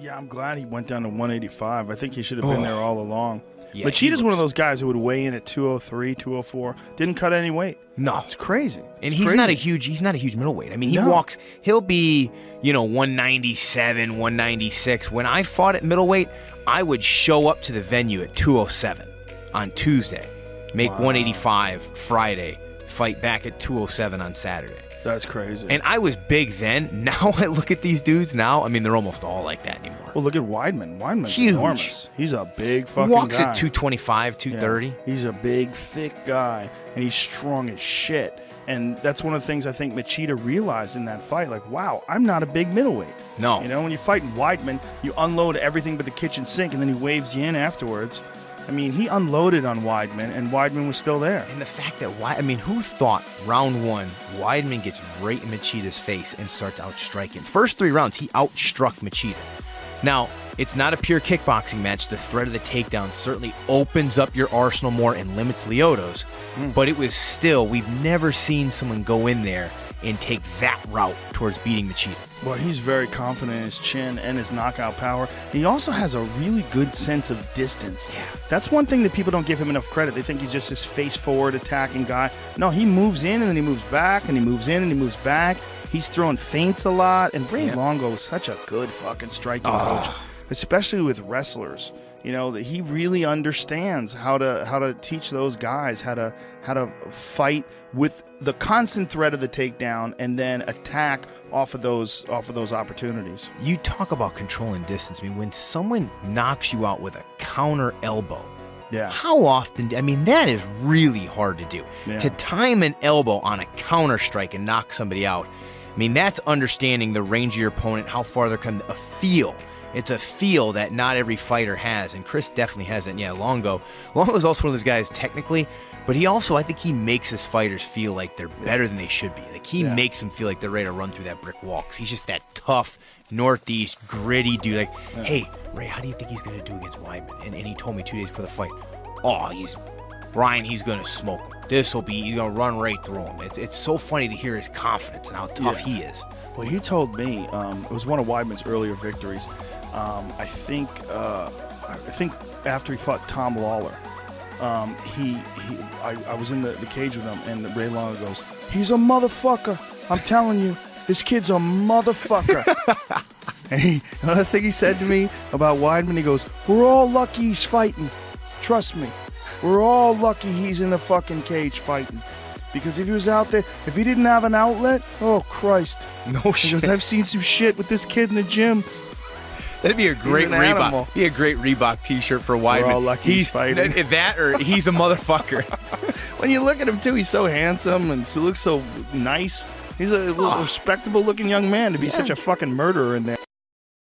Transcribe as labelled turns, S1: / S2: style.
S1: Yeah, I'm glad he went down to 185. I think he should have been there all along.
S2: Yeah,
S1: Machida's one of those guys who would weigh in at 203, 204, didn't cut any weight.
S2: No.
S1: It's crazy.
S2: And he's not a huge middleweight. I mean, he'll be, 197, 196. When I fought at middleweight, I would show up to the venue at 207 on Tuesday, make 185 Friday, fight back at 207 on Saturday.
S1: That's crazy.
S2: And I was big then. Now I look at these dudes now, I mean, they're almost all like that anymore.
S1: Well, look at Weidman. Weidman's
S2: huge.
S1: Enormous. He's a big fucking
S2: Walks
S1: guy.
S2: at 225, 230.
S1: Yeah. He's a big, thick guy, and he's strong as shit. And that's one of the things I think Machida realized in that fight. Like, wow, I'm not a big middleweight.
S2: No.
S1: When you're fighting Weidman, you unload everything but the kitchen sink, and then he waves you in afterwards. I mean, he unloaded on Weidman, and Weidman was still there.
S2: And the fact that, who thought round one, Weidman gets right in Machida's face and starts outstriking. First 3 rounds, he outstruck Machida. Now, it's not a pure kickboxing match. The threat of the takedown certainly opens up your arsenal more and limits Lyoto's. But it was still, we've never seen someone go in there and take that route towards beating Machida.
S1: Well, he's very confident in his chin and his knockout power. He also has a really good sense of distance.
S2: Yeah.
S1: That's one thing that people don't give him enough credit. They think he's just this face-forward attacking guy. No, he moves in and then he moves back and he moves in and he moves back. He's throwing feints a lot. And Ray Longo is such a good fucking striking coach, especially with wrestlers. That he really understands how to teach those guys how to fight with the constant threat of the takedown and then attack off of those opportunities.
S2: You talk about controlling distance. I mean, when someone knocks you out with a counter elbow, how often? That is really hard to do.
S1: Yeah.
S2: To time an elbow on a counter strike and knock somebody out, that's understanding the range of your opponent, how far they're coming, a feel. It's a feel that not every fighter has, and Chris definitely has it. Yeah, Longo's also one of those guys technically, but I think he makes his fighters feel like they're better than they should be. Like he makes them feel like they're ready to run through that brick wall, because he's just that tough, Northeast, gritty dude. Like, hey, Ray, how do you think he's going to do against Weidman? And he told me 2 days before the fight, he's going to smoke him. He's going to run right through him. It's so funny to hear his confidence and how tough he is.
S1: Well, he told me, it was one of Weidman's earlier victories. I think after he fought Tom Lawler, I was in the cage with him, and Ray Longo goes, "He's a motherfucker. I'm telling you, this kid's a motherfucker." And another thing he said to me about Weidman, he goes, "We're all lucky he's fighting. Trust me, we're all lucky he's in the fucking cage fighting. Because if he was out there, if he didn't have an outlet, oh Christ."
S2: No shit.
S1: Because I've seen some shit with this kid in the gym.
S2: That'd be a great Reebok. Be a great Reebok T-shirt for Weidman.
S1: We're all lucky he's fighting.
S2: That or he's a motherfucker.
S1: When you look at him too, he's so handsome and looks so nice. He's a respectable looking young man to be such a fucking murderer in there.